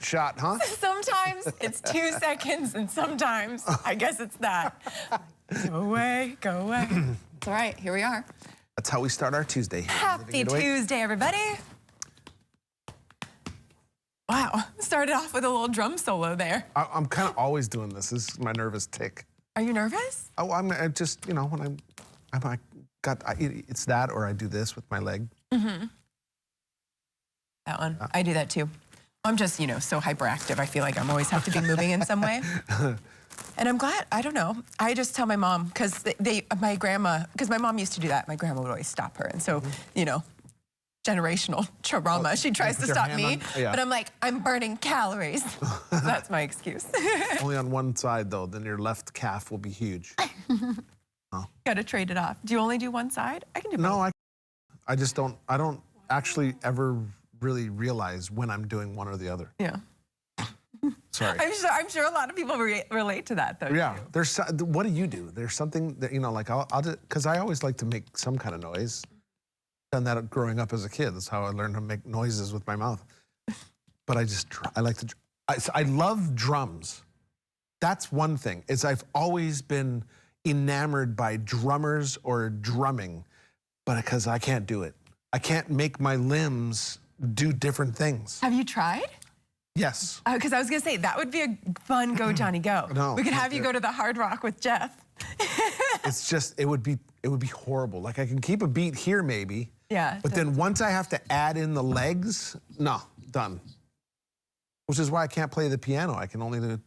shot, huh? Sometimes it's 2 seconds, and sometimes I guess it's that. Go away, go away. It's all right, here we are. That's how we start our Tuesday. Happy Tuesday, everybody. Wow, started off with a little drum solo there. I'm kind of always doing this. This is my nervous tick. Are you nervous? Oh, I just, you know, when it's that, or I do this with my leg. Mm-hmm. That one, I do that too. I'm just, you know, so hyperactive. I feel like I'm always have to be moving in some way. And I'm glad, I don't know. I just tell my mom, because my grandma, because my mom used to do that. My grandma would always stop her. And so, you know, generational trauma. She tries to stop me, but I'm like, I'm burning calories. That's my excuse. Only on one side, though. Then your left calf will be huge. Oh. Got to trade it off. Do you only do one side? I can do both. No, I just don't. I don't actually ever really realize when I'm doing one or the other. Yeah. Sorry. I'm sure a lot of people relate to that, though. Yeah. There's. What do you do? There's something that, you know, like I'll just, because I always like to make some kind of noise. Done that growing up as a kid. That's how I learned to make noises with my mouth. But I like to. I love drums. That's one thing. Is I've always been enamored by drummers or drumming, but because I can't do it. I can't make my limbs do different things. Have you tried? Yes. Because I was going to say, that would be a fun Go Johnny Go. No, we could have you go to the Hard Rock with Jeff. It's just, it would be horrible. Like I can keep a beat here maybe. Yeah. But then once I have to add in the legs, no, done. Which is why I can't play the piano. I can only do,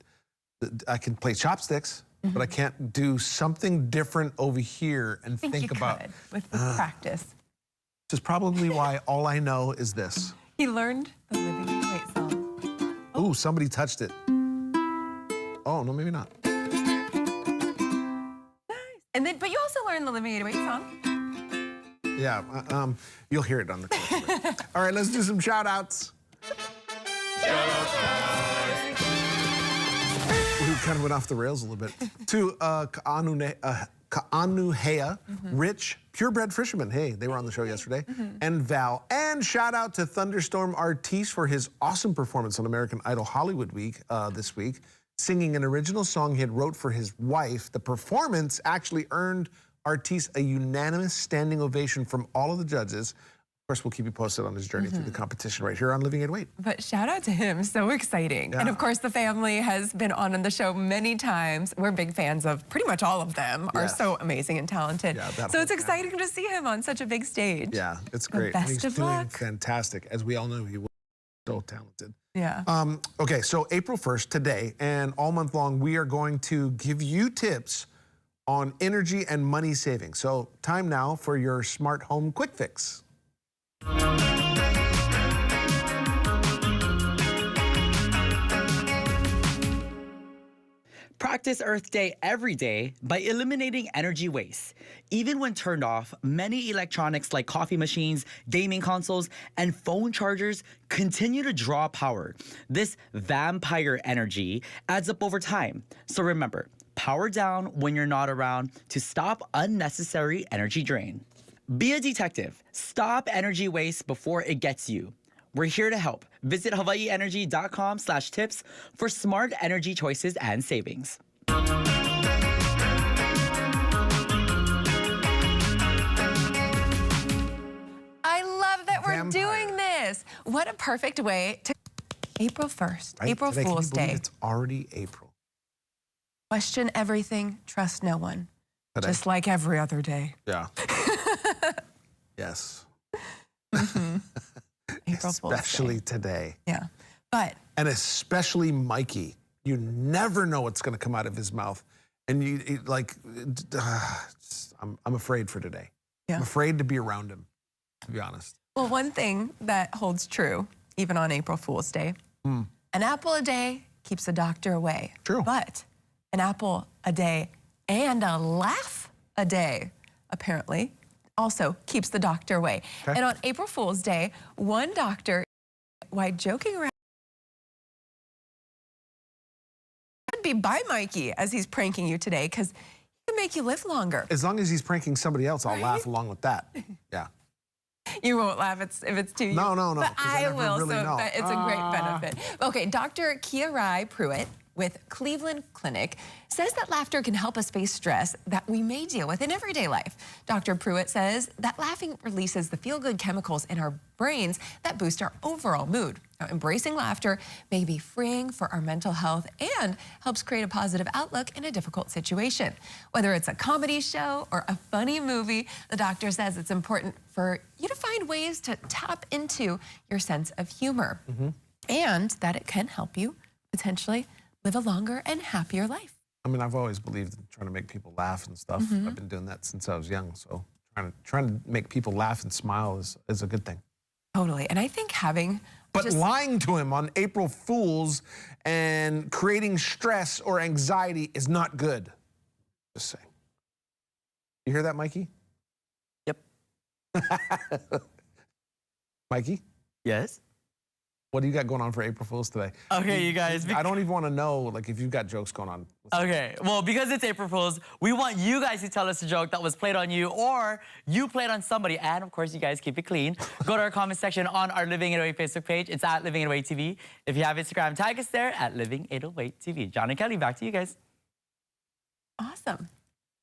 I can play chopsticks, but I can't do something different over here and think about. With practice. Which is probably why all I know is this. He learned the Living808 song. Ooh, somebody touched it. Oh, no, maybe not. Nice. And then, but you also learned the Living808 song. Yeah, you'll hear it on the clip. All right, let's do some shout outs. We kind of went off the rails a little bit. To Caroline Rhea, Rich, Purebred Fisherman. Hey, they were on the show yesterday. And Val. And shout out to Thunderstorm Artiste for his awesome performance on American Idol Hollywood Week this week, singing an original song he had wrote for his wife. The performance actually earned Artiste a unanimous standing ovation from all of the judges. Of course, we'll keep you posted on his journey through the competition right here on Living808. But shout out to him, so exciting. Yeah. And of course, the family has been on the show many times. We're big fans of pretty much all of them, are so amazing and talented. Yeah, so it's exciting to see him on such a big stage. Yeah, it's great. Best of luck. He's doing fantastic. As we all know, he was so talented. Yeah. Okay, so April 1st, today, and all month long, we are going to give you tips on energy and money saving. So time now for your smart home quick fix. Practice Earth Day every day by eliminating energy waste. Even when turned off, many electronics like coffee machines, gaming consoles, and phone chargers continue to draw power. This vampire energy adds up over time. So remember, power down when you're not around to stop unnecessary energy drain. Be a detective. Stop energy waste before it gets you. We're here to help. Visit hawaiienergy.com/tips for smart energy choices and savings. I love that we're doing this. What a perfect way to April 1st, right? April Fool's Day. It's already April. Question everything, trust no one. Today. Just like every other day. Yeah. Yes. April Fool's Day. Especially today. Yeah. But. And especially Mikey. You never know what's going to come out of his mouth. And I'm afraid for today. Yeah. I'm afraid to be around him, to be honest. Well, one thing that holds true, even on April Fool's Day, an apple a day keeps the doctor away. True. But an apple a day and a laugh a day, apparently, also keeps the doctor away. Okay. And on April Fool's Day, one doctor, while joking around, could be by Mikey as he's pranking you today, because he can make you live longer. As long as he's pranking somebody else, I'll laugh along with that. Yeah. You won't laugh if it's too. No, no, no. But 'Cause I I never will. really So know. it's a great benefit. Okay, Dr. Caroline Pruitt with Cleveland Clinic says that laughter can help us face stress that we may deal with in everyday life. Dr. Pruitt says that laughing releases the feel-good chemicals in our brains that boost our overall mood. Now, embracing laughter may be freeing for our mental health and helps create a positive outlook in a difficult situation. Whether it's a comedy show or a funny movie, the doctor says it's important for you to find ways to tap into your sense of humor and that it can help you potentially live a longer and happier life. I mean, I've always believed in trying to make people laugh and stuff. I've been doing that since I was young. So trying to make people laugh and smile is a good thing. Totally. And I think having But lying to him on April Fools and creating stress or anxiety is not good. Just saying. You hear that, Mikey? Yep. Mikey, Yes. what do you got going on for April Fools today? Okay, you guys. I don't even want to know, like, if you've got jokes going on. Okay, well, because it's April Fools, we want you guys to tell us a joke that was played on you or you played on somebody. And of course, you guys keep it clean. Go to our comment section on our Living808 Facebook page. It's at Living808 TV. If you have Instagram, tag us there at Living808 TV. John and Kelly, back to you guys. Awesome.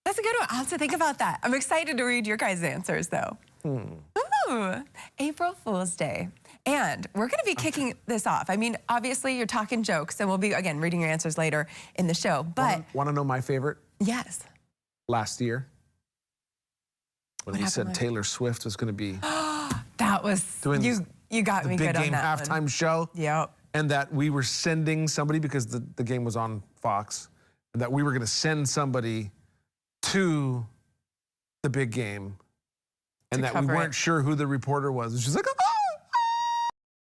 That's a good one. I'll have to think about that. I'm excited to read your guys' answers, though. Ooh, April Fool's Day. And we're going to be kicking this off. I mean, obviously, you're talking jokes, and we'll be, again, reading your answers later in the show. But Want to know my favorite? yes. Last year, when What he happened said last- Taylor Swift was going to be That was, doing you got the me big good on game that halftime one. show. Yep. And that we were sending somebody, because the game was on Fox, and that we were going to send somebody to the big game, and To that we cover weren't it. sure who the reporter was. And she's like,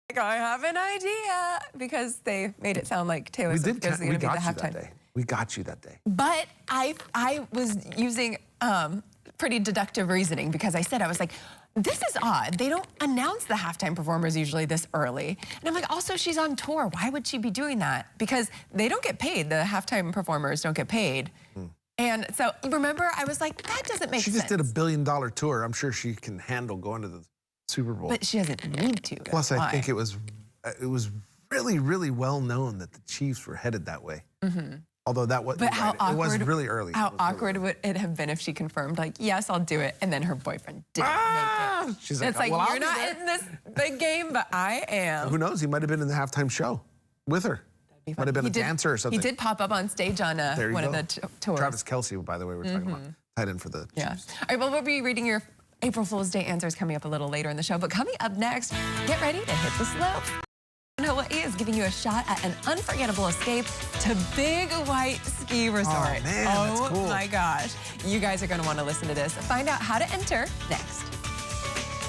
Like, I have an idea, because they made it sound like Taylor we Swift did. was We going to be the got you that halftime. day. We got you that day. But I was using pretty deductive reasoning, because I was like, this is odd. They don't announce the halftime performers usually this early. And I'm like, also, she's on tour. Why would she be doing that? Because they don't get paid. The halftime performers don't get paid. And so, remember, I was like, that doesn't make She sense. just did a $1 billion tour. I'm sure she can handle going to the Super Bowl. But she doesn't need to. Plus, I think it was really, really well known that the Chiefs were headed that way. Although that was, But how awkward, it was really early. How awkward would it have been if she confirmed, like, yes, I'll do it, and then her boyfriend didn't make it? She's It's like, like, well, I'll you're be not there. in this big game, but I am. Who knows? He might have been in the halftime show with her. Be Might have been He a did- dancer or something. He did pop up on stage on There you one go. of the tours. Travis Kelce, by the way, we're talking about. Tied in for the Yeah. Chiefs. All right, well, we'll be reading your April Fool's Day answers coming up a little later in the show. But coming up next, get ready to hit the slopes. Hawaii is giving you a shot at an unforgettable escape to Big White Ski Resort. Oh, man, that's cool. My gosh. You guys are going to want to listen to this. Find out how to enter next.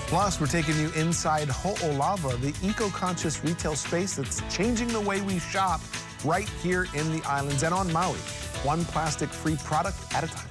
Plus, we're taking you inside Ho'olava, the eco-conscious retail space that's changing the way we shop right here in the islands and on Maui. One plastic-free product at a time.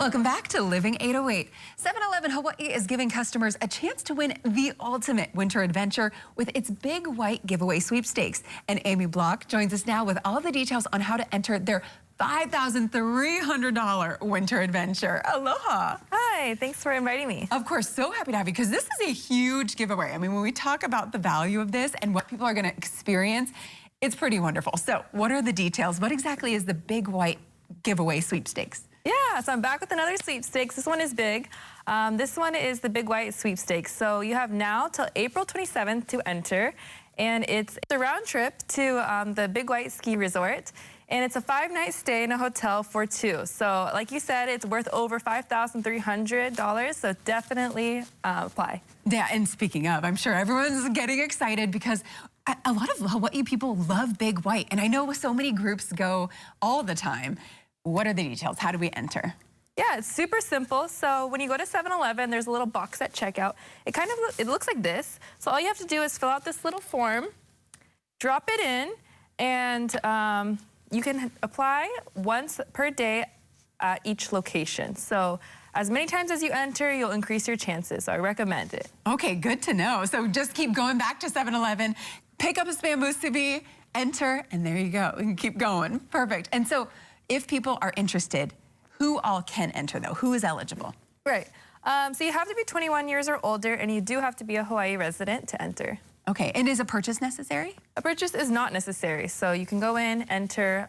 Welcome back to Living 808. 7-Eleven Hawaii is giving customers a chance to win the ultimate winter adventure with its Big White Giveaway sweepstakes. And Amy Block joins us now with all the details on how to enter their $5,300 winter adventure. Aloha. Hi, thanks for inviting me. Of course, so happy to have you because this is a huge giveaway. I mean, when we talk about the value of this and what people are going to experience, it's pretty wonderful. So what are the details? What exactly is the Big White Giveaway sweepstakes? Yeah, so I'm back with another sweepstakes. This one is big. This one is the Big White sweepstakes. So you have now till April 27th to enter. And it's a round trip to the Big White Ski Resort. And it's a 5-night stay in a hotel for 2. So like you said, it's worth over $5,300. So definitely apply. Yeah, and speaking of, I'm sure everyone's getting excited because a lot of Hawaii people love Big White. And I know so many groups go all the time. What are the details? How do we enter? Yeah, it's super simple. So when you go to 7-Eleven, there's a little box at checkout. It looks like this. So all you have to do is fill out this little form, drop it in, and you can apply once per day at each location. So as many times as you enter, you'll increase your chances. So I recommend it. Okay, good to know. So just keep going back to 7-Eleven, pick up a spam musubi, enter, and there you go. You can keep going. Perfect. And so if people are interested, who all can enter though? Who is eligible? Right. So you have to be 21 years or older, and you do have to be a Hawaii resident to enter. Okay, and is a purchase necessary? A purchase is not necessary, so you can go in, enter,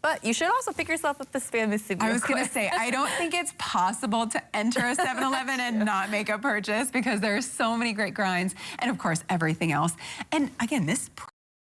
but you should also pick yourself up the spam musubi. I was going to say, I don't think it's possible to enter a 7-Eleven and not make a purchase because there are so many great grinds and, of course, everything else. And again, this is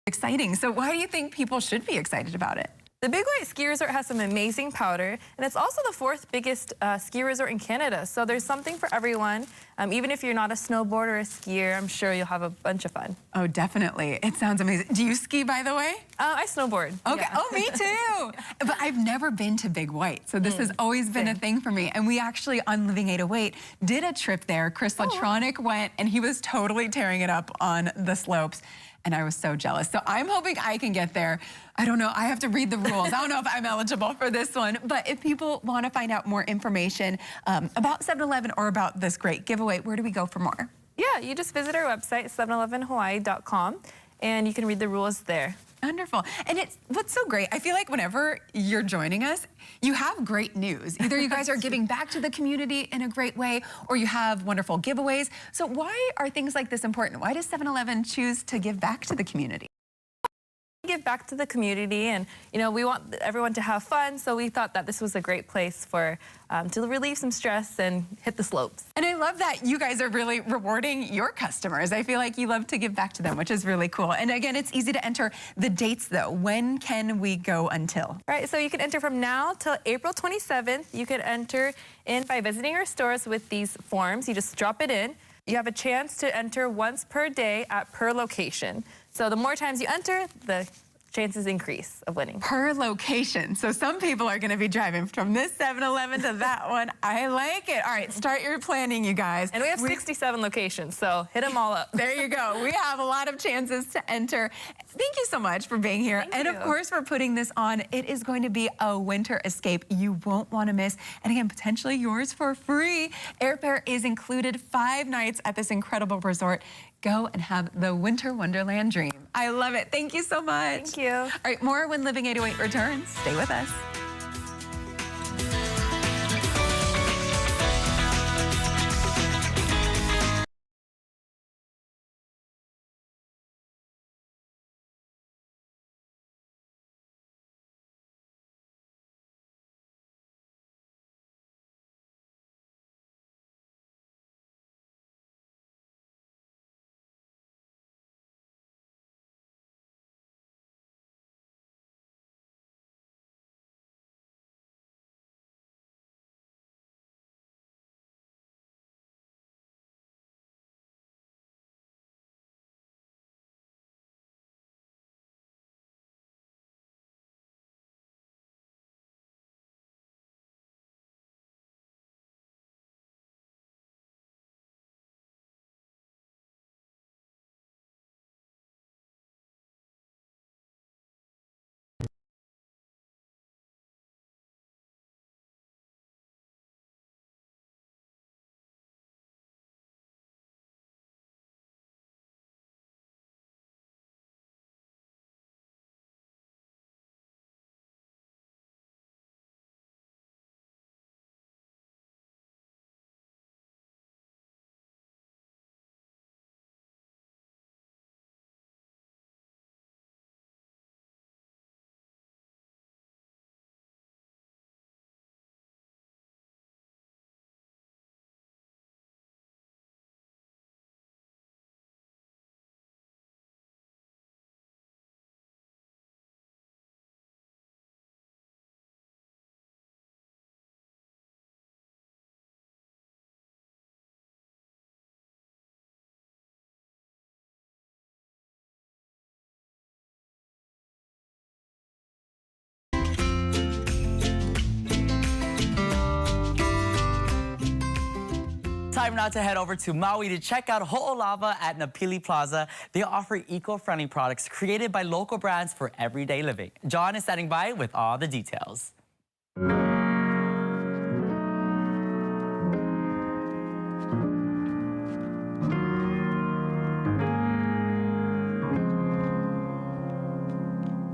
exciting. So why do you think people should be excited about it? The Big White Ski Resort has some amazing powder, and it's also the 4th biggest ski resort in Canada. So there's something for everyone. Even if you're not a snowboarder or a skier, I'm sure you'll have a bunch of fun. Oh, definitely. It sounds amazing. Do you ski, by the way? I snowboard. Okay. Yeah. Oh, me too. But I've never been to Big White, so this has always been a thing for me. And we actually, on Living 808, did a trip there. Chris Latronic went, and he was totally tearing it up on the slopes. And I was so jealous. So I'm hoping I can get there. I don't know. I have to read the rules. I don't know if I'm eligible for this one. But if people want to find out more information about 7-Eleven or about this great giveaway, where do we go for more? Yeah, you just visit our website, 711hawaii.com, and you can read the rules there. Wonderful. And it's what's so great, I feel like whenever you're joining us, you have great news. Either you guys are giving back to the community in a great way, or you have wonderful giveaways. So why are things like this important? Why does 7-Eleven choose to give back to the community? Give back to the community, and we want everyone to have fun, so we thought that this was a great place for to relieve some stress and hit the slopes. And I love that you guys are really rewarding your customers. I feel like you love to give back to them, which is really cool. And again, it's easy to enter the dates though. When can we go until? All right, so you can enter from now till April 27th. You can enter in by visiting our stores with these forms. You just drop it in. You have a chance to enter once per day at per location. So the more times you enter, the chances increase of winning. Per location. So some people are going to be driving from this 7-Eleven to that one. I like it. All right, start your planning, you guys. And we have 67 locations, so hit them all up. There you go. We have a lot of chances to enter. Thank you so much for being here. Thank you. Of course, for putting this on. It is going to be a winter escape you won't want to miss. And again, potentially yours for free. Airfare is included, 5 nights at this incredible resort. Go and have the winter wonderland dream. I love it. Thank you so much. Thank you. All right, more when Living 808 returns. Stay with us. time now to head over to Maui to check out Ho'olava at Napili Plaza. They offer eco-friendly products created by local brands for everyday living. John is standing by with all the details.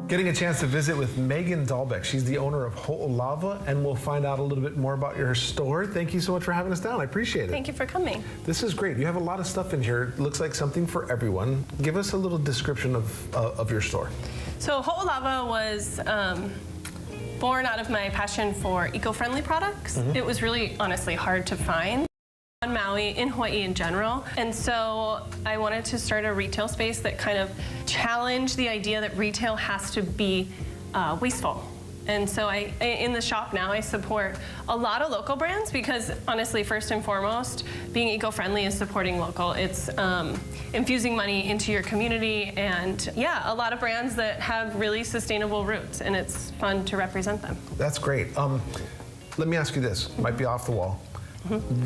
Getting a chance to visit with Megan Dahlbeck. She's the owner of Ho'olava, and we'll find out a little bit more about your store. Thank you so much for having us down. I appreciate it. Thank you for coming. This is great. You have a lot of stuff in here. It looks like something for everyone. Give us a little description of your store. So Ho'olava was born out of my passion for eco-friendly products. It was really, honestly, hard to find on Maui, in Hawaii in general. And so I wanted to start a retail space that kind of challenged the idea that retail has to be wasteful. And so in the shop now, I support a lot of local brands because honestly, first and foremost, being eco-friendly is supporting local. It's infusing money into your community and yeah, a lot of brands that have really sustainable roots, and it's fun to represent them. That's great. Let me ask you this, might be off the wall.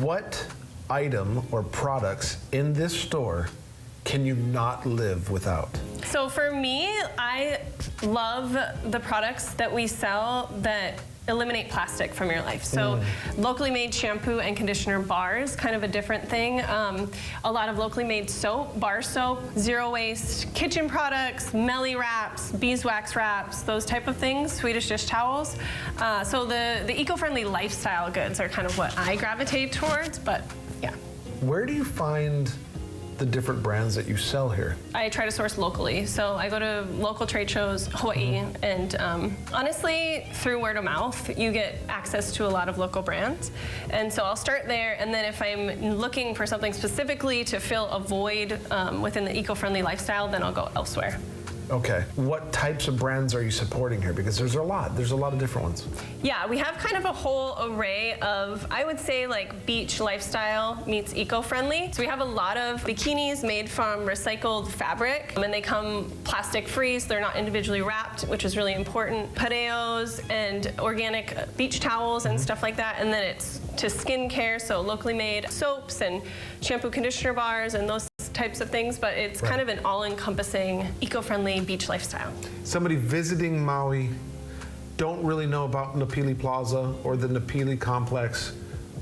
What item or products in this store can you not live without? So for me, I love the products that we sell that eliminate plastic from your life. So locally made shampoo and conditioner bars, kind of a different thing. A lot of locally made soap, bar soap, zero waste, kitchen products, Melly wraps, beeswax wraps, those type of things, Swedish dish towels. So the eco-friendly lifestyle goods are kind of what I gravitate towards, but yeah. Where do you find the different brands that you sell here? I try to source locally. So I go to local trade shows, Hawaii, and honestly, through word of mouth, you get access to a lot of local brands. And so I'll start there, and then if I'm looking for something specifically to fill a void within the eco-friendly lifestyle, then I'll go elsewhere. Okay. What types of brands are you supporting here? Because there's a lot of different ones. Yeah, we have kind of a whole array of, I would say, like beach lifestyle meets eco-friendly. So we have a lot of bikinis made from recycled fabric, and they come plastic free, so they're not individually wrapped, which is really important. Pareos and organic beach towels and stuff like that. And then it's to skincare, so locally made soaps and shampoo conditioner bars and those types of things, but it's kind of an all-encompassing eco-friendly beach lifestyle. Somebody visiting Maui, don't really know about Napili Plaza or the Napili complex.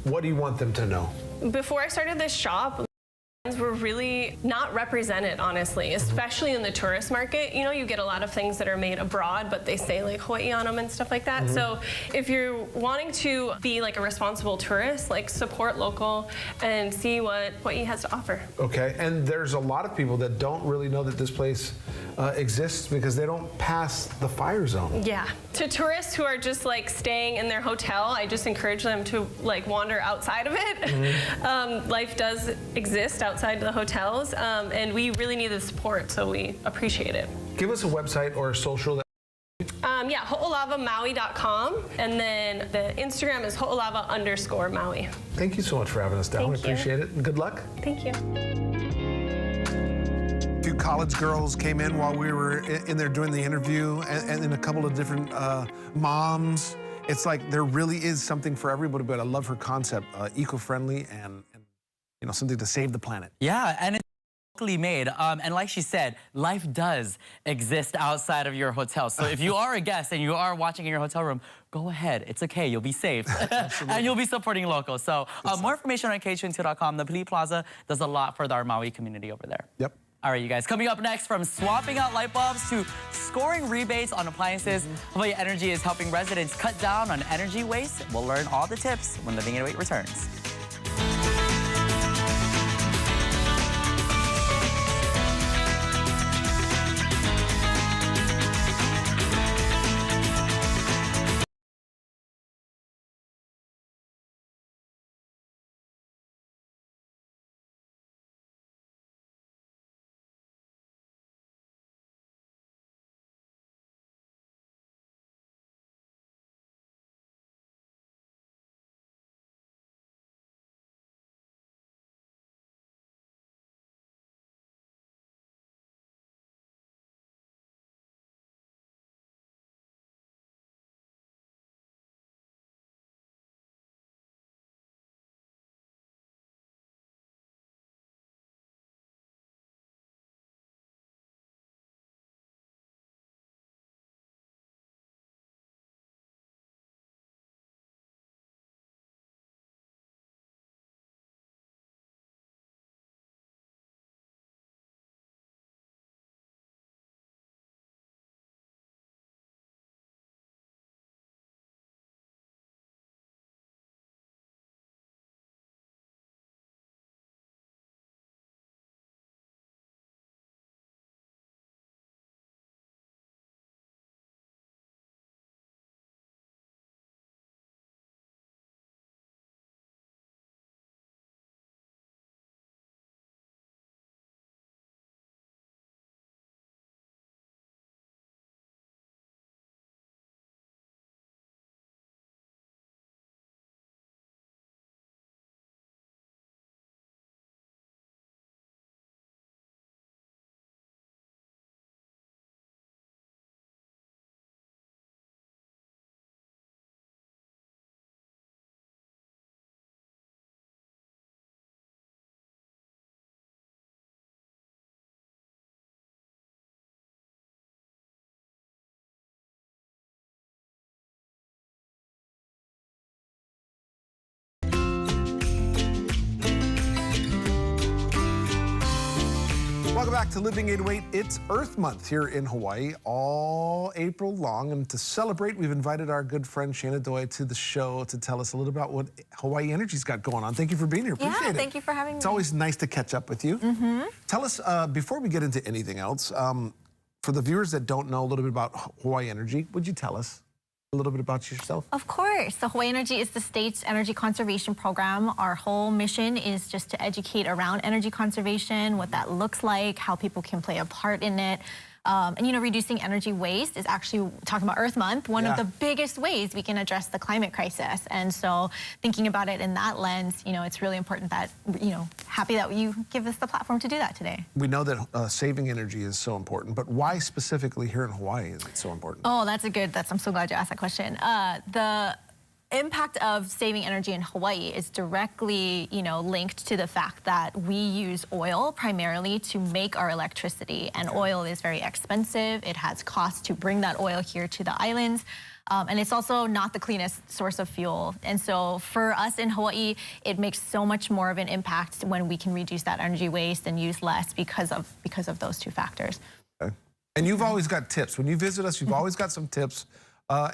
What do you want them to know? Before I started this shop, were really not represented, honestly, especially in the tourist market. You know, you get a lot of things that are made abroad, but they say like Hawaii on them and stuff like that. So if you're wanting to be like a responsible tourist, like support local and see what Hawaii has to offer. Okay, and there's a lot of people that don't really know that this place exists because they don't pass the fire zone. Yeah. To tourists who are just like staying in their hotel, I just encourage them to like wander outside of it. Life does exist outside the hotels, and we really need the support, so we appreciate it. Give us a website or a social. Yeah, ho'olavamaui.com, and then the Instagram is ho'olava_Maui. Thank you so much for having us down. Thank We appreciate it, and good luck. Thank you. A few college girls came in while we were in there doing the interview, and then a couple of different moms. It's like there really is something for everybody, but I love her concept, eco-friendly and you know, something to save the planet. Yeah, and it's locally made. And like she said, life does exist outside of your hotel. So if you are a guest and you are watching in your hotel room, go ahead. It's okay. You'll be safe. And you'll be supporting local. So more information on k22.com. The Napili Plaza does a lot for our Maui community over there. Yep. All right, you guys. Coming up next, from swapping out light bulbs to scoring rebates on appliances, Hawaii Energy is helping residents cut down on energy waste. We'll learn all the tips when Living808 returns. Welcome back to Living 808. It's Earth Month here in Hawaii all April long. And to celebrate, we've invited our good friend Shana Doi to the show to tell us a little about what Hawaii Energy's got going on. Thank you for being here. Appreciate it. Thank you for having me. It's always nice to catch up with you. Tell us, before we get into anything else, for the viewers that don't know a little bit about Hawaii Energy, would you tell us a little bit about yourself? Of course. So Hawaii Energy is the state's energy conservation program. Our whole mission is just to educate around energy conservation, what that looks like, how people can play a part in it. And, you know, reducing energy waste is actually, talking about Earth Month, one of the biggest ways we can address the climate crisis. And so thinking about it in that lens, you know, it's really important that, you know, happy that you give us the platform to do that today. We know that saving energy is so important, but why specifically here in Hawaii is it so important? Oh, I'm so glad you asked that question. The impact of saving energy in Hawaii is directly, you know, linked to the fact that we use oil primarily to make our electricity, and oil is very expensive. It has costs to bring that oil here to the islands. And it's also not the cleanest source of fuel. And so for us in Hawaii, it makes so much more of an impact when we can reduce that energy waste and use less because of those two factors. Okay. And you've always got tips. When you visit us, you've always got some tips.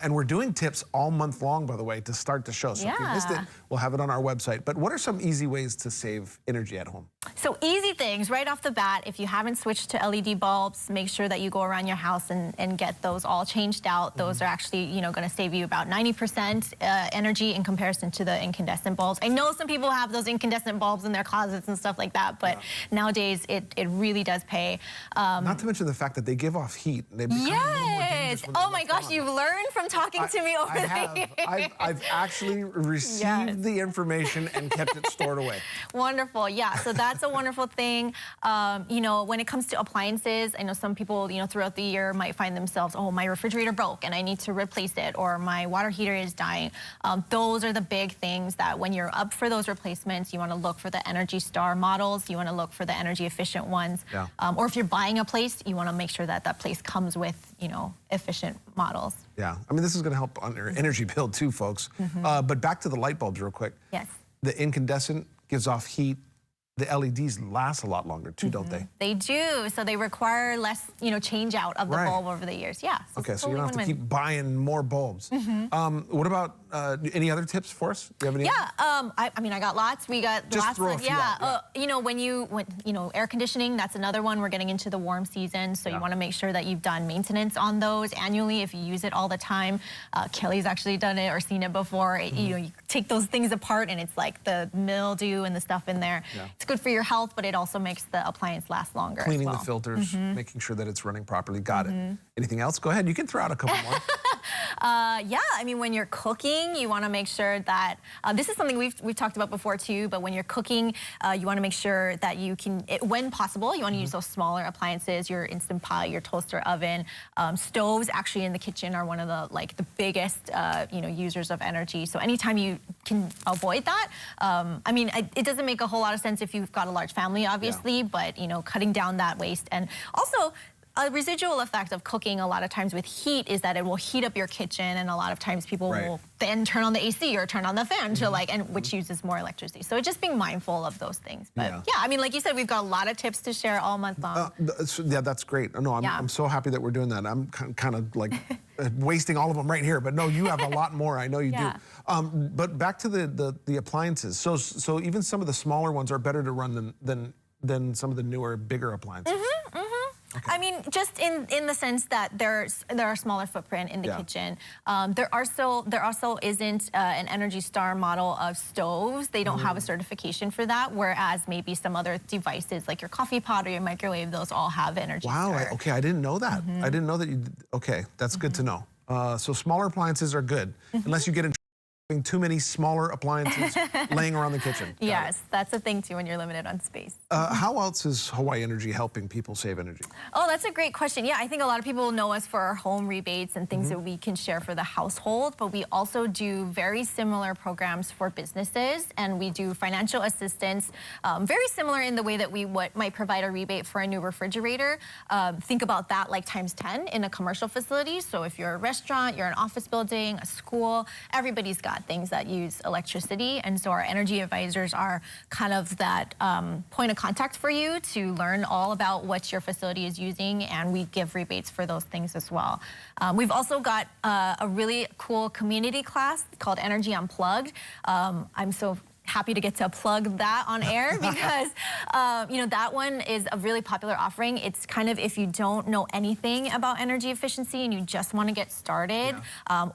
And we're doing tips all month long, by the way, to start the show. So if you missed it, we'll have it on our website. But what are some easy ways to save energy at home? So easy things right off the bat. If you haven't switched to LED bulbs, make sure that you go around your house and get those all changed out. Those are actually, you know, going to save you about 90% energy in comparison to the incandescent bulbs. I know some people have those incandescent bulbs in their closets and stuff like that, but nowadays it really does pay. Not to mention the fact that they give off heat. They become more dangerous when Oh my gosh, you've learned from talking to me over the years. I've actually received the information and kept it stored away. Wonderful, yeah. So that's a wonderful thing. You know, when it comes to appliances, I know some people, you know, throughout the year might find themselves, oh, my refrigerator broke and I need to replace it, or my water heater is dying. Those are the big things that when you're up for those replacements, you want to look for the Energy Star models. You want to look for the energy efficient ones. Yeah. Or if you're buying a place, you want to make sure that that place comes with, you know, efficient models. Yeah, I mean, this is going to help on your energy bill too, folks. But back to the light bulbs real quick. Yes. The incandescent gives off heat. The LEDs last a lot longer too, don't they? They do. So they require less, you know, change out of the bulb over the years. Yeah. So okay, so you don't have to keep buying more bulbs. What about any other tips for us? Do you have any? Yeah. I mean, I got lots. We got just lots. Throw a few out, you know, when you know, air conditioning, that's another one. We're getting into the warm season, so you want to make sure that you've done maintenance on those annually if you use it all the time. Kelly's actually done it or seen it before. You know, you take those things apart and it's like the mildew and the stuff in there. It's good for your health, but it also makes the appliance last longer. Cleaning the filters, making sure that it's running properly. Got it. Anything else? Go ahead. You can throw out a couple more. Yeah, I mean, when you're cooking, you want to make sure that this is something we've talked about before too. But when you're cooking, you want to make sure that you can, when possible, you want to use those smaller appliances, your Instant Pot, your toaster oven. Stoves actually in the kitchen are one of the biggest you know, users of energy. So anytime you can avoid that, I mean, it doesn't make a whole lot of sense if you've got a large family, obviously, but you know, cutting down that waste. And also, a residual effect of cooking a lot of times with heat is that it will heat up your kitchen, and a lot of times people will then turn on the AC or turn on the fan to which uses more electricity. So just being mindful of those things. But yeah, I mean, like you said, we've got a lot of tips to share all month long. Yeah, that's great. No, I'm so happy that we're doing that. I'm kind of like wasting all of them right here, but no, you have a lot more. I know you do. But back to the appliances. So even some of the smaller ones are better to run than some of the newer, bigger appliances. Okay. I mean, just in the sense that there are a smaller footprint in the kitchen. There also isn't an Energy Star model of stoves. They don't have a certification for that, whereas maybe some other devices like your coffee pot or your microwave, those all have Energy Star. Wow, okay, I didn't know that. I didn't know that you, okay, that's good to know. So smaller appliances are good, unless you get in too many smaller appliances laying around the kitchen. Yes, that's a thing too when you're limited on space. How else is Hawaii Energy helping people save energy? Oh, that's a great question. Yeah, I think a lot of people know us for our home rebates and things that we can share for the household, but we also do very similar programs for businesses, and we do financial assistance, very similar in the way that we might provide a rebate for a new refrigerator. Think about that like times 10 in a commercial facility. So if you're a restaurant, you're an office building, a school, everybody's got at things that use electricity. And so our energy advisors are kind of that point of contact for you to learn all about what your facility is using, and we give rebates for those things as well. We've also got a really cool community class called Energy Unplugged. I'm so happy to get to plug that on air because, you know, that one is a really popular offering. It's kind of if you don't know anything about energy efficiency and you just want to get started,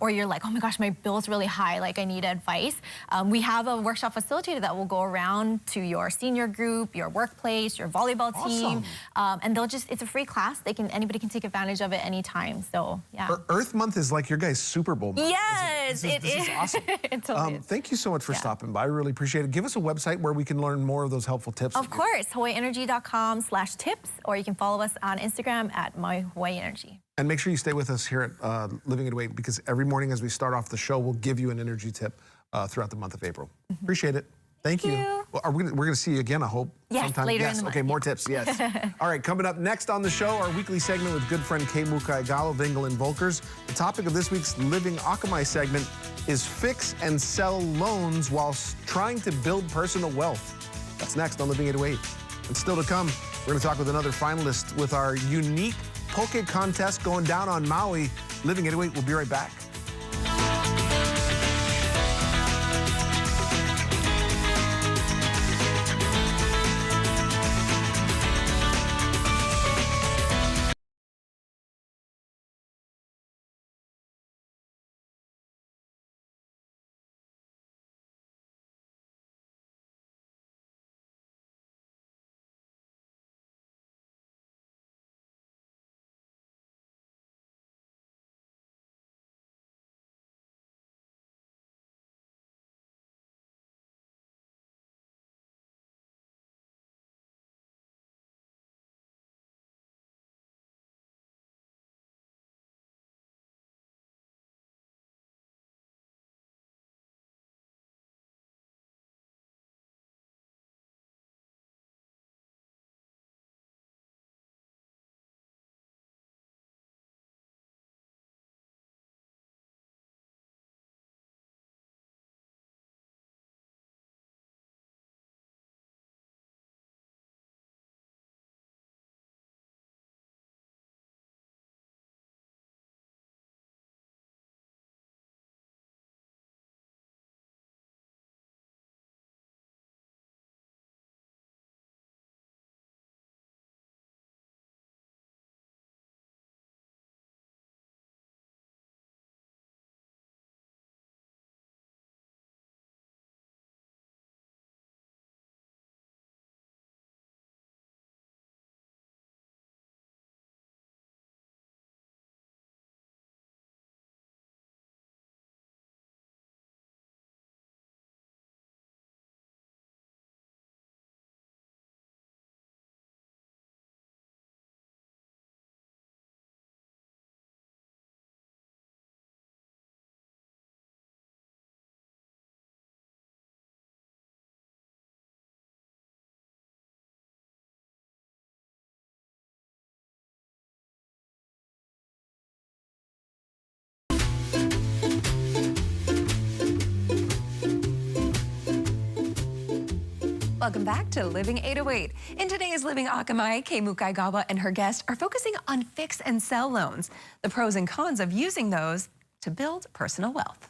or you're like, oh my gosh, my bill's really high, like I need advice. We have a workshop facilitator that will go around to your senior group, your workplace, your volleyball team, and they'll just, it's a free class. Anybody can take advantage of it anytime. So yeah. Earth Month is like your guys' Super Bowl month. Yes, this is awesome. It totally is. Thank you so much for stopping by. I really appreciate it. Give us a website where we can learn more of those helpful tips. Of course, hawaiienergy.com/tips, or you can follow us on Instagram at myhawaiienergy. And make sure you stay with us here at Living808 because every morning as we start off the show, we'll give you an energy tip throughout the month of April. Appreciate it. Thank you. Well, we're going to see you again, I hope. Yes, sometime. later in the month. Okay, more tips, yes. All right, coming up next on the show, our weekly segment with good friend Kay Mukaigalo, Vingel and Volkers. The topic of this week's Living Akamai segment is fix and sell loans while trying to build personal wealth. That's next on Living808. And still to come, we're going to talk with another finalist with our unique poke contest going down on Maui. Living808, we'll be right back. Welcome back to Living808. In today's Living Akamai, Kay Mukaigalo and her guest are focusing on fix and sell loans, the pros and cons of using those to build personal wealth.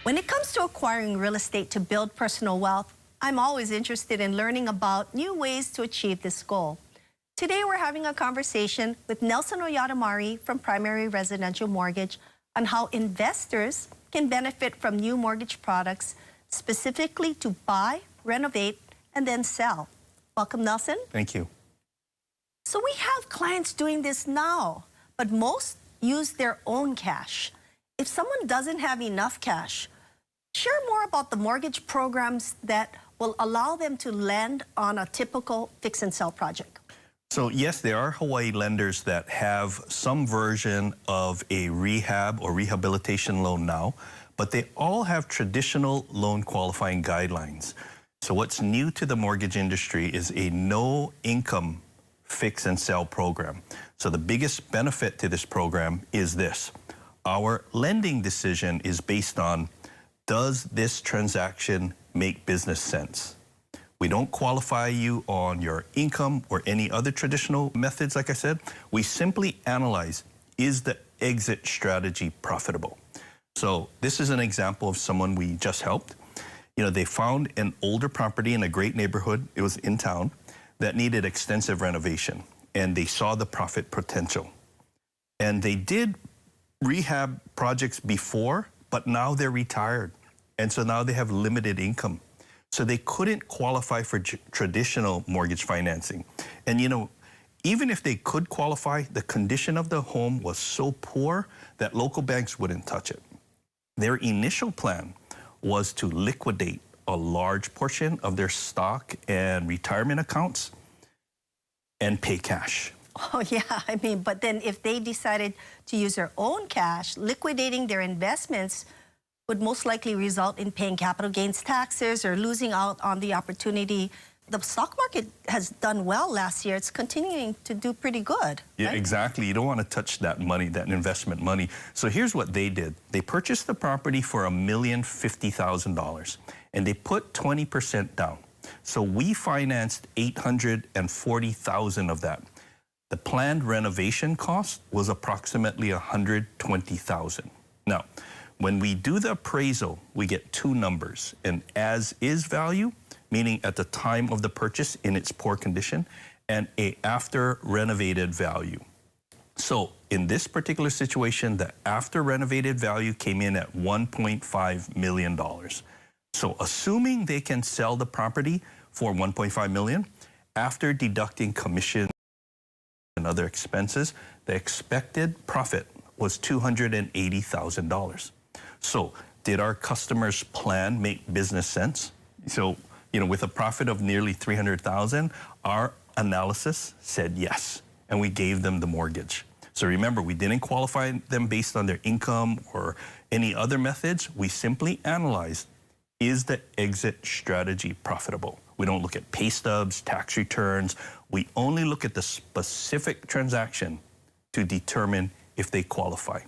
When it comes to acquiring real estate to build personal wealth, I'm always interested in learning about new ways to achieve this goal. Today, we're having a conversation with Nelson Oyadamari from Primary Residential Mortgage on how investors can benefit from new mortgage products, specifically to buy, renovate, and then sell. Welcome, Nelson. Thank you. So we have clients doing this now, but most use their own cash. If someone doesn't have enough cash, share more about the mortgage programs that will allow them to lend on a typical fix and sell project. So yes, there are Hawaii lenders that have some version of a rehab or rehabilitation loan now, but they all have traditional loan qualifying guidelines. So what's new to the mortgage industry is a no income fix and sell program. So the biggest benefit to this program is this. Our lending decision is based on, does this transaction make business sense? We don't qualify you on your income or any other traditional methods, like I said. We simply analyze, is the exit strategy profitable? So this is an example of someone we just helped. You know, they found an older property in a great neighborhood, it was in town, that needed extensive renovation, and they saw the profit potential. And they did rehab projects before, but now they're retired. And so now they have limited income. So they couldn't qualify for traditional mortgage financing. And you know, even if they could qualify, the condition of the home was so poor that local banks wouldn't touch it. Their initial plan was to liquidate a large portion of their stock and retirement accounts and pay cash. Oh, yeah. I mean, but then if they decided to use their own cash, liquidating their investments would most likely result in paying capital gains taxes or losing out on the opportunity. The stock market has done well last year. It's continuing to do pretty good. Yeah, right? exactly. You don't want to touch that money, that investment money. So here's what they did. They purchased the property for $1,050,000 and they put 20% down. So we financed $840,000 of that. The planned renovation cost was approximately $120,000. Now, when we do the appraisal, we get two numbers, an as-is value, meaning at the time of the purchase in its poor condition, and a after renovated value. So in this particular situation, the after renovated value came in at $1.5 million. So assuming they can sell the property for $1.5 million, after deducting commission and other expenses, the expected profit was $280,000. So did our customers' plan make business sense? So, you know, with a profit of nearly $300,000, our analysis said yes, and we gave them the mortgage. So remember, we didn't qualify them based on their income or any other methods. We simply analyzed, is the exit strategy profitable? We don't look at pay stubs, tax returns. We only look at the specific transaction to determine if they qualify.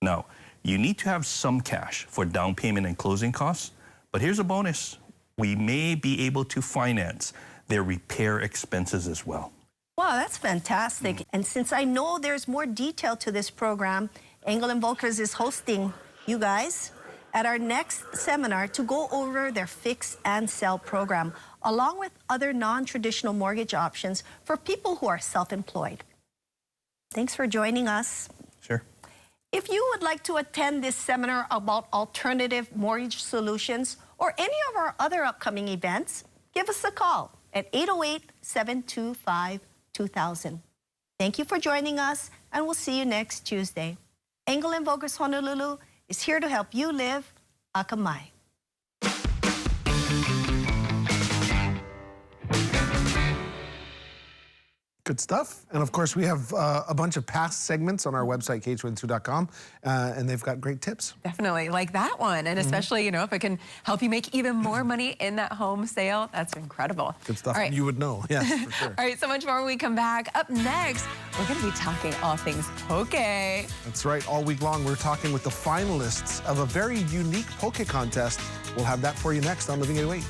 Now, you need to have some cash for down payment and closing costs, but here's a bonus. We may be able to finance their repair expenses as well. Wow, that's fantastic. And since I know there's more detail to this program, Engel & Volkers is hosting you guys at our next seminar to go over their fix and sell program, along with other non-traditional mortgage options for people who are self-employed. Thanks for joining us. Sure. If you would like to attend this seminar about alternative mortgage solutions or any of our other upcoming events, give us a call at 808-725-2000. Thank you for joining us, and we'll see you next Tuesday. Engel & Volkers Honolulu is here to help you live Akamai. Good stuff. And of course, we have a bunch of past segments on our website, kh102.com, and they've got great tips. Definitely, like that one. And especially, you know, if it can help you make even more money in that home sale, that's incredible. Good stuff. All right. You would know. Yes, for sure. All right, so much more when we come back. Up next, we're going to be talking all things poke. That's right. All week long, we're talking with the finalists of a very unique poke contest. We'll have that for you next on Living 808.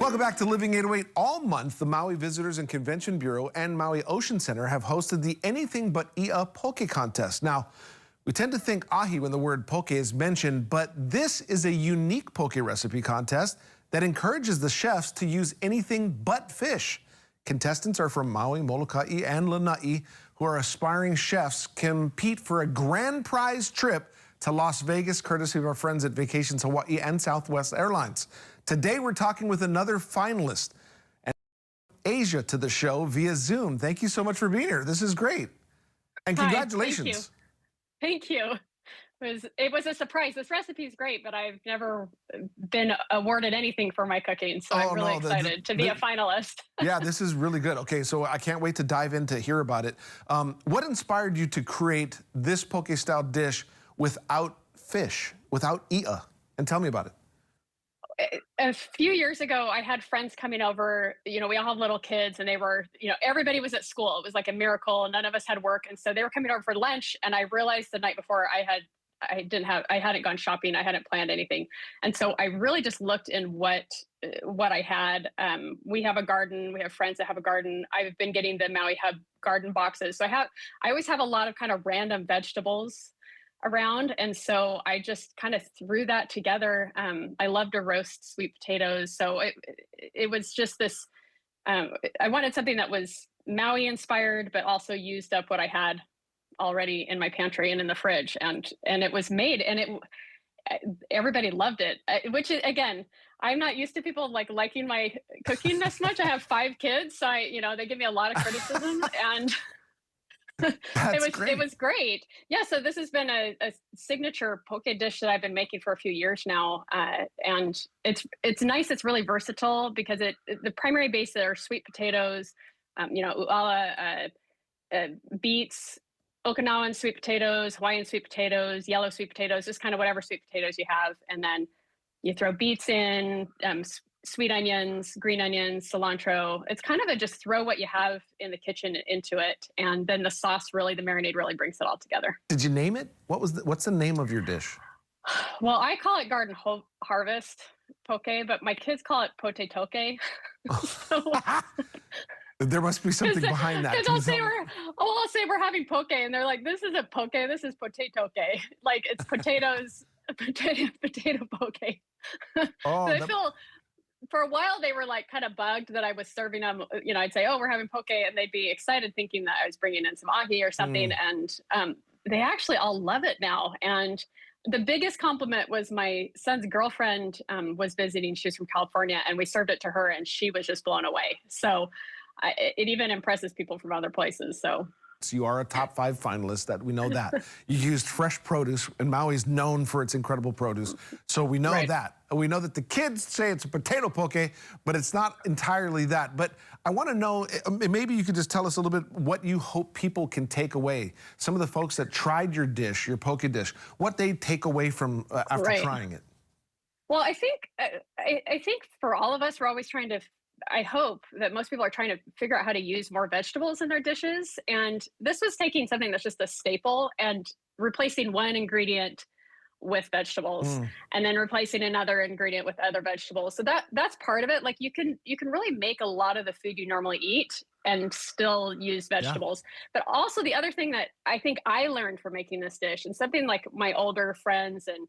Welcome back to Living 808. All month, the Maui Visitors and Convention Bureau and Maui Ocean Center have hosted the Anything But Ia Poke Contest. Now, we tend to think ahi when the word poke is mentioned, but this is a unique poke recipe contest that encourages the chefs to use anything but fish. Contestants are from Maui, Molokai, and Lanai, who are aspiring chefs, compete for a grand prize trip to Las Vegas, courtesy of our friends at Vacations Hawaii and Southwest Airlines. Today, we're talking with another finalist, and Asia, to the show via Zoom. Thank you so much for being here. This is great. And congratulations. Thank you. It was a surprise. This recipe is great, but I've never been awarded anything for my cooking, so I'm really excited to be a finalist. Yeah, this is really good. Okay, so I can't wait to dive in to hear about it. What inspired you to create this poke-style dish without fish, without ia? And tell me about it. A few years ago, I had friends coming over. You know, we all have little kids, and they were, you know, everybody was at school. It was like a miracle. None of us had work, and so they were coming over for lunch. And I realized the night before I hadn't gone shopping. I hadn't planned anything, and so I really just looked in what I had. We have a garden. We have friends that have a garden. I've been getting the Maui Hub garden boxes, so I always have a lot of kind of random vegetables around, and so I just kind of threw that together. I love to roast sweet potatoes, so it was just this. I wanted something that was Maui inspired, but also used up what I had already in my pantry and in the fridge, and it was made, and everybody loved it. Which is, again, I'm not used to people liking my cooking this much. I have 5 kids, so they give me a lot of criticism, and. It was great. Yeah, so this has been a signature poke dish that I've been making for a few years now, and it's nice. It's really versatile because the primary base are sweet potatoes, uala, beets, Okinawan sweet potatoes, Hawaiian sweet potatoes, yellow sweet potatoes, just kind of whatever sweet potatoes you have, and then you throw beets in, sweet onions, green onions, cilantro. It's kind of just throw what you have in the kitchen into it, and then the sauce the marinade really brings it all together. Did you name it? What's the name of your dish? Well, I call it Garden Harvest Poke, but my kids call it Pote Toke. There must be something behind that. Because I'll say we're having poke, and they're like, "This isn't poke. This is potato toke. Like it's potatoes, potato poke." Oh, so I feel. For a while, they were kind of bugged that I was serving them. I'd say, "Oh, we're having poke," and they'd be excited, thinking that I was bringing in some ahi or something. And they actually all love it now. And the biggest compliment was my son's girlfriend was visiting. She was from California, and we served it to her, and she was just blown away. So it even impresses people from other places. So you are a top 5 finalist. That we know that. You used fresh produce, and Maui's known for its incredible produce. So we know that. We know that the kids say it's a potato poke, but it's not entirely that. But I want to know, maybe you could just tell us a little bit what you hope people can take away. Some of the folks that tried your dish, your poke dish, what they take away from after trying it. Well, I think for all of us, we're always trying to. I hope that most people are trying to figure out how to use more vegetables in their dishes. And this was taking something that's just a staple and replacing one ingredient with vegetables and then replacing another ingredient with other vegetables. So that's part of it. Like you can really make a lot of the food you normally eat and still use vegetables. But also the other thing that I think I learned from making this dish, and something like my older friends and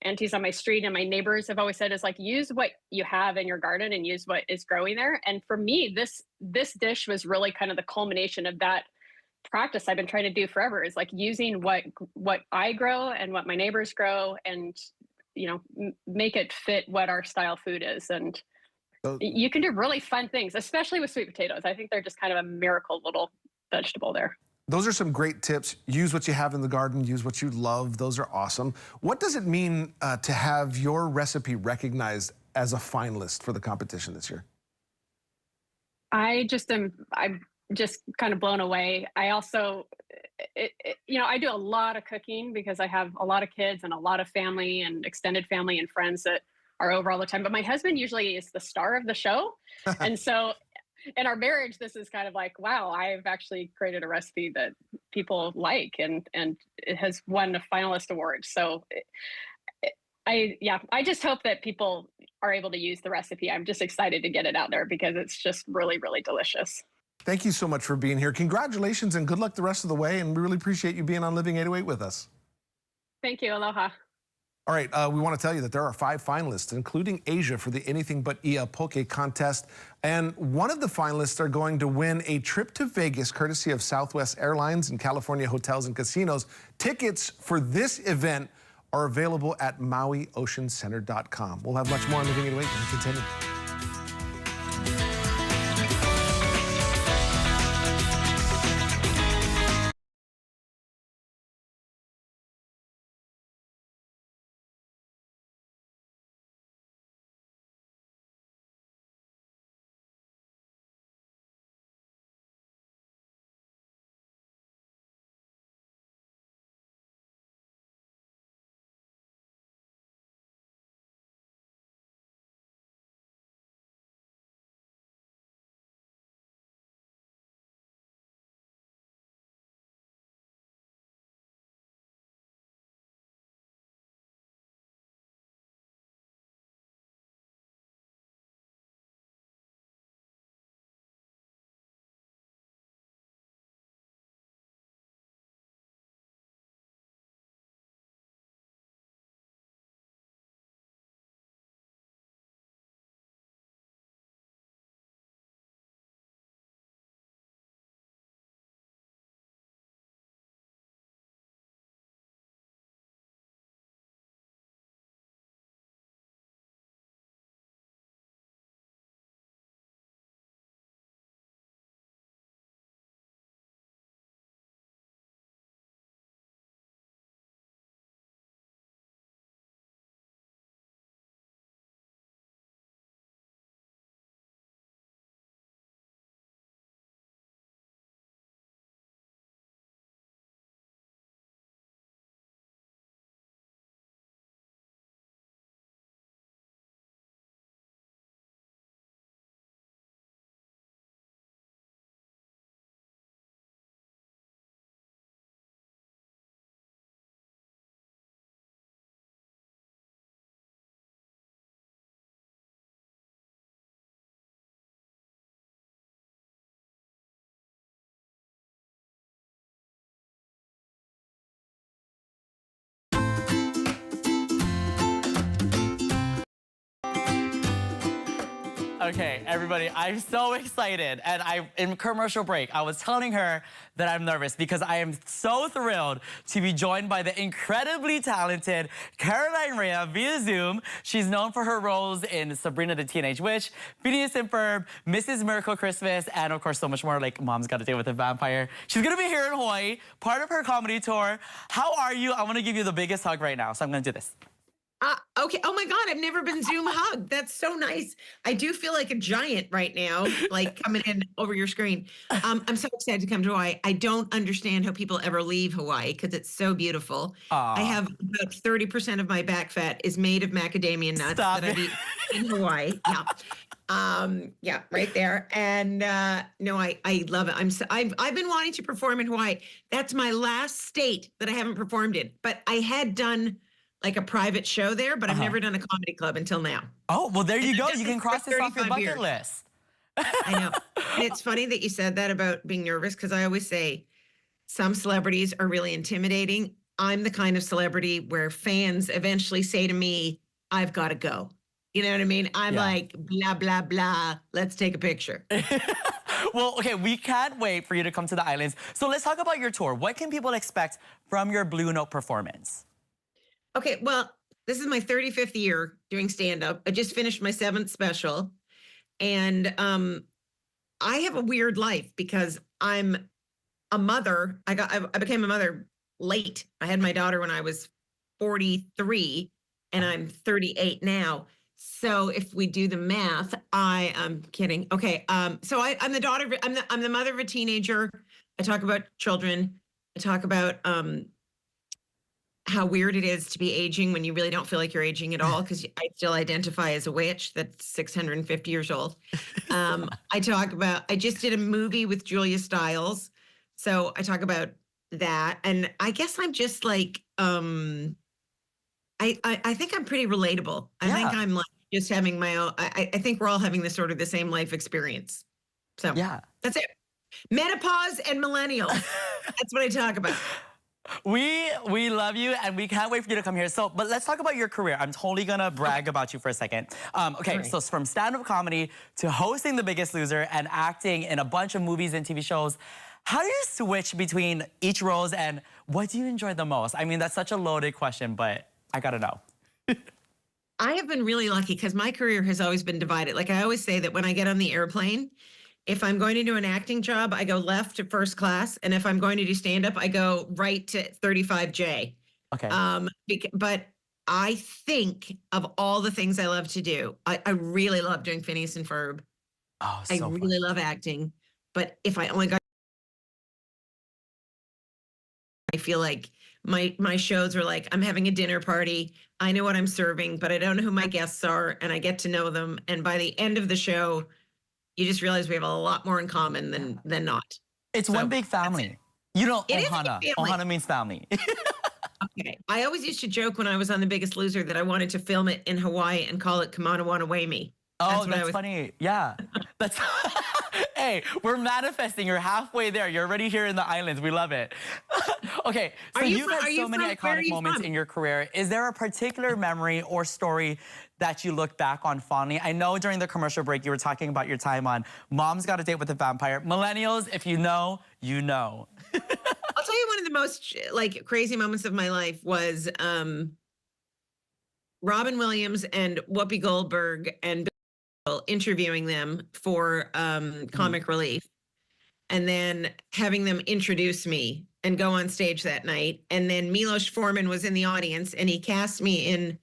aunties on my street and my neighbors have always said, is use what you have in your garden and use what is growing there. And for me, this dish was really kind of the culmination of that practice I've been trying to do forever, is using what I grow and what my neighbors grow, and make it fit what our style food is. And you can do really fun things, especially with sweet potatoes. I think they're just kind of a miracle little vegetable there. Those are some great tips. Use what you have in the garden, use what you love. Those are awesome. What does it mean to have your recipe recognized as a finalist for the competition this year? I'm just kind of blown away. I also, I do a lot of cooking because I have a lot of kids and a lot of family and extended family and friends that are over all the time. But my husband usually is the star of the show. And so in our marriage, this is kind of wow, I've actually created a recipe that people like, and it has won a finalist award. So I just hope that people are able to use the recipe. I'm just excited to get it out there because it's just really, really delicious. Thank you so much for being here. Congratulations and good luck the rest of the way. And we really appreciate you being on Living 808 with us. Thank you. Aloha. All right, we want to tell you that there are 5 finalists, including Asia, for the Anything But Ia Poke contest. And one of the finalists are going to win a trip to Vegas, courtesy of Southwest Airlines and California Hotels and Casinos. Tickets for this event are available at MauiOceanCenter.com. We'll have much more on Living 808 and continue. Okay, everybody, I'm so excited. And in commercial break, I was telling her that I'm nervous because I am so thrilled to be joined by the incredibly talented Caroline Rhea via Zoom. She's known for her roles in Sabrina the Teenage Witch, Phineas and Ferb, Mrs. Miracle Christmas, and of course so much more, like Mom's Got to Deal with a Vampire. She's gonna be here in Hawaii, part of her comedy tour. How are you? I wanna give you the biggest hug right now, so I'm gonna do this. Okay. Oh my God, I've never been Zoom hugged. That's so nice. I do feel like a giant right now, like coming in over your screen. I'm so excited to come to Hawaii. I don't understand how people ever leave Hawaii because it's so beautiful. I have about 30% of my back fat is made of macadamia nuts that I eat in Hawaii. Yeah. Yeah, right there. And no, I love it. I've been wanting to perform in Hawaii. That's my last state that I haven't performed in. But I had done like a private show there, but I've never done a comedy club until now. Oh, well, there you go. You can cross this off your bucket list. I know. And it's funny that you said that about being nervous because I always say some celebrities are really intimidating. I'm the kind of celebrity where fans eventually say to me, I've got to go. You know what I mean? I'm like, blah, blah, blah. Let's take a picture. Well, okay, we can't wait for you to come to the islands. So let's talk about your tour. What can people expect from your Blue Note performance? Okay, well, this is my 35th year doing stand-up. I just finished my 7th special. And I have a weird life because I'm a mother. I became a mother late. I had my daughter when I was 43 and I'm 38 now. So if we do the math, I'm kidding. Okay, so I'm the daughter. I'm the mother of a teenager. I talk about children. I talk about how weird it is to be aging when you really don't feel like you're aging at all, because I still identify as a witch that's 650 years old. I just did a movie with Julia Stiles. So I talk about that. And I guess I'm just like, I I think I'm pretty relatable. I think I'm like just having my own. I think we're all having this sort of the same life experience. So Yeah. that's it. Menopause and millennials. That's what I talk about. We love you, and we can't wait for you to come here. So, but let's talk about your career. I'm totally gonna brag about you for a second. Okay, so from stand-up comedy to hosting The Biggest Loser and acting in a bunch of movies and TV shows, how do you switch between each roles, and what do you enjoy the most? I mean, that's such a loaded question, but I gotta know. I have been really lucky because my career has always been divided. Like I always say that when I get on the airplane, if I'm going to do an acting job, I go left to first class. And if I'm going to do stand up, I go right to 35J. Okay. But I think of all the things I love to do, I really love doing Phineas and Ferb. Oh, I so really love acting. But if I only got, I feel like my shows are like, I'm having a dinner party. I know what I'm serving, but I don't know who my guests are. And I get to know them. And by the end of the show, you just realize we have a lot more in common than not. It's one big family. You know, It is a Ohana. big family. Ohana means family. Okay. I always used to joke when I was on The Biggest Loser that I wanted to film it in Hawaii and call it Kamana Wana Waimi. Oh, that's funny. Yeah. That's hey, we're manifesting. You're halfway there. You're already here in the islands. We love it. Okay, so you've had so many iconic moments in your career. Is there a particular memory or story that you look back on fondly? I know during the commercial break you were talking about your time on Mom's Got a Date with a Vampire. Millennials, if you know, you know. I'll tell you one of the most like crazy moments of my life was Robin Williams and Whoopi Goldberg and Bill interviewing them for Comic Relief, and then having them introduce me and go on stage that night. And then Milos Forman was in the audience, and he cast me in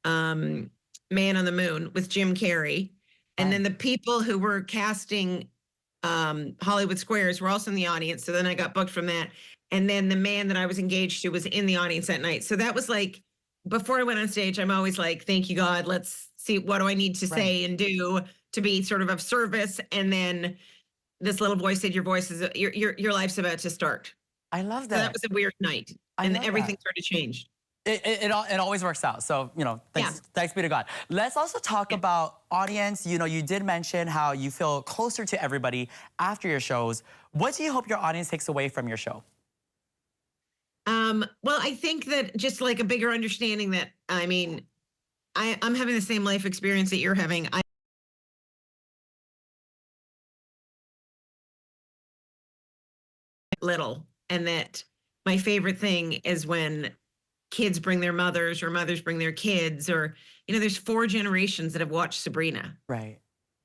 Man on the Moon with Jim Carrey. And then the people who were casting Hollywood Squares were also in the audience. So then I got booked from that. And then the man that I was engaged to was in the audience that night. So that was like, before I went on stage, I'm always like, thank you, God. Let's see, what do I need to say and do to be sort of service? And then this little voice said, your voice is, your life's about to start. I love that. So that was a weird night. And everything sort of changed. It always works out. So, you know, thanks be to God. Let's also talk about audience. You know, you did mention how you feel closer to everybody after your shows. What do you hope your audience takes away from your show? Well, I think that just like a bigger understanding that, I mean, I'm having the same life experience that you're having. Little, and that my favorite thing is when kids bring their mothers or mothers bring their kids, or, you know, there's 4 generations that have watched Sabrina. Right.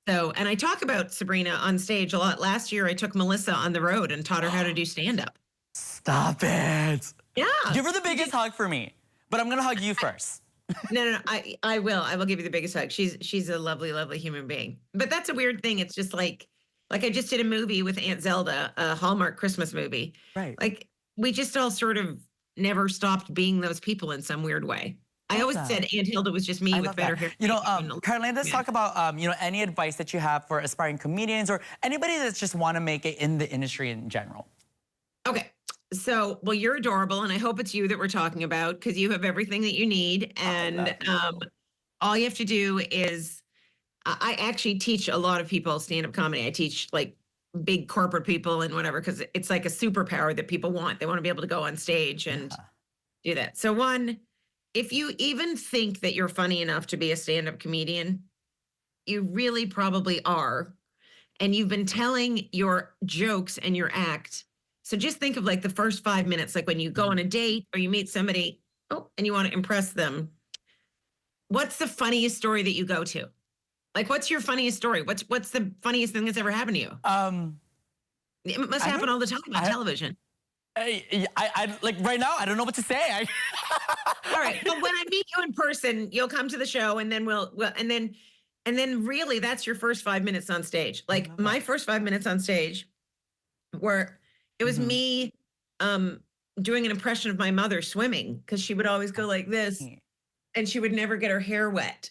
So, and I talk about Sabrina on stage a lot. Last year, I took Melissa on the road and taught her how to do stand-up. Stop it. Yeah. Give her the biggest hug for me, but I'm going to hug you first. No, I will. I will give you the biggest hug. She's a lovely, lovely human being. But that's a weird thing. It's just like I just did a movie with Aunt Zelda, a Hallmark Christmas movie. Right. Like we just all sort of never stopped being those people in some weird way. I always said Aunt Hilda was just me with better hair. You know, Caroline, let's talk about, you know, any advice that you have for aspiring comedians or anybody that's just want to make it in the industry in general. Okay. So, well, you're adorable, and I hope it's you that we're talking about because you have everything that you need. And all you have to do is, I actually teach a lot of people stand-up comedy. I teach like big corporate people and whatever, because it's like a superpower that people want. They want to be able to go on stage and do that. So one, if you even think that you're funny enough to be a stand-up comedian, you really probably are. And you've been telling your jokes and your act. So just think of like the first 5 minutes, like when you go on a date or you meet somebody, and you want to impress them. What's the funniest story that you go to? Like, what's your funniest story? What's the funniest thing that's ever happened to you? It must happen all the time on television. I like right now, I don't know what to say. All right. But when I meet you in person, you'll come to the show and then we'll and then really that's your first 5 minutes on stage. Like my first 5 minutes on stage were it was me doing an impression of my mother swimming because she would always go like this and she would never get her hair wet.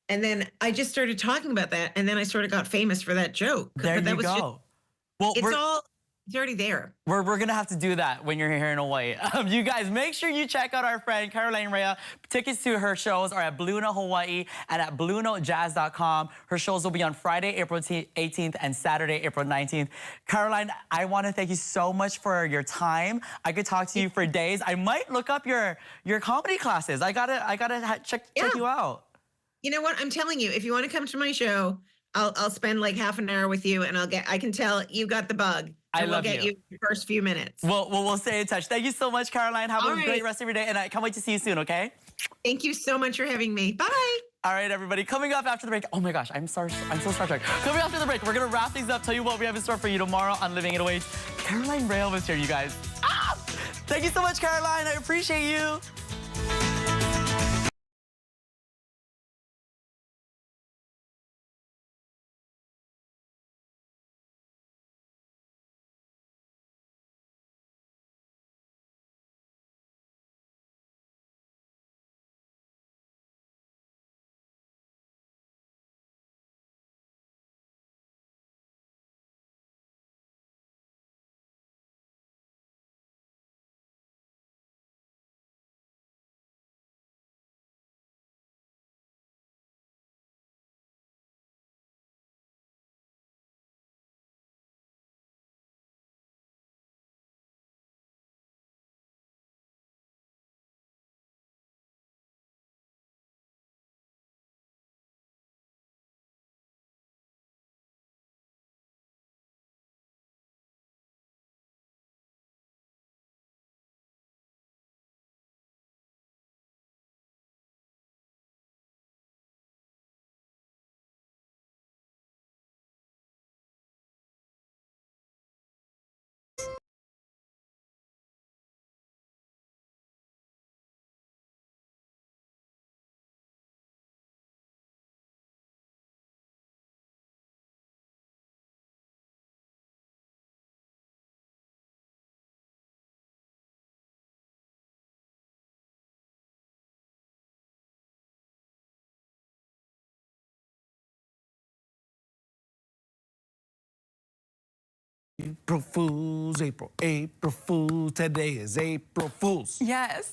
And then I just started talking about that and then I sort of got famous for that joke. There you go. Well, it's all It's already there. We're going to have to do that when you're here in Hawaii. You guys, make sure you check out our friend Caroline Rhea. Tickets to her shows are at Blue Note Hawaii and at BlueNoteJazz.com. Her shows will be on Friday, April 18th and Saturday, April 19th. Caroline, I want to thank you so much for your time. I could talk to you for days. I might look up your comedy classes. I gotta check you out. You know what? I'm telling you, if you want to come to my show, I'll spend like half an hour with you, and I can tell you got the bug. I and love we'll get you the first few minutes. We'll stay in touch. Thank you so much, Caroline. Have a great rest of your day, and I can't wait to see you soon, okay? Thank you so much for having me. Bye. All right, everybody. Coming up after the break. Oh my gosh, I'm so Star Trek. Coming after the break, we're gonna wrap things up. Tell you what we have in store for you tomorrow on Living 808. Caroline Rhea was here, you guys. Thank you so much, Caroline. I appreciate you. April Fools, April Fools. Today is April Fools. Yes.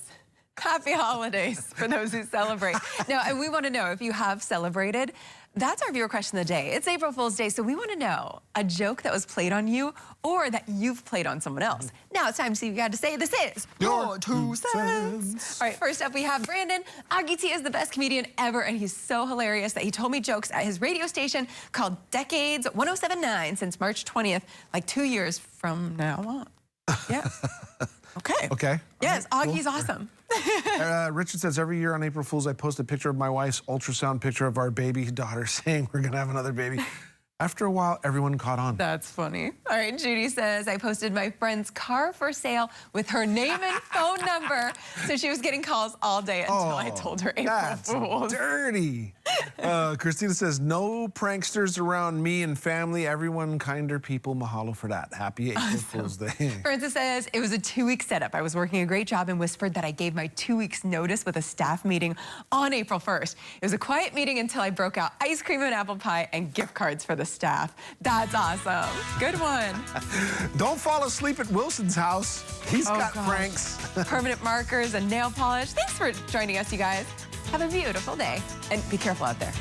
Happy holidays for those who celebrate. Now, and we want to know if you have celebrated. That's our viewer question of the day. It's April Fool's Day, so we want to know a joke that was played on you or that you've played on someone else. Now it's time to see what you got to say. This is Your 2 cents. All right, first up we have Brandon. Aggie T is the best comedian ever, and he's so hilarious that he told me jokes at his radio station called Decades 1079 since March 20th, like 2 years from now on. Yeah. Okay. Okay. Yes, All right, Augie's cool. awesome. Richard says, every year on April Fool's, I post a picture of my wife's ultrasound picture of our baby daughter saying we're going to have another baby. After a while, everyone caught on. That's funny. All right, Judy says, I posted my friend's car for sale with her name and phone number. So she was getting calls all day until I told her April That's Fool's. dirty. Christina says, no pranksters around me and family. Everyone kinder people. Mahalo for that. Happy April Fool's Day. Francis says, it was a 2-week setup. I was working a great job and whispered that I gave my 2 weeks notice with a staff meeting on April 1st. It was a quiet meeting until I broke out ice cream and apple pie and gift cards for the staff. That's awesome. Good one. Don't fall asleep at Wilson's house. He's got pranks. Permanent markers and nail polish. Thanks for joining us, you guys. Have a beautiful day and be careful out there.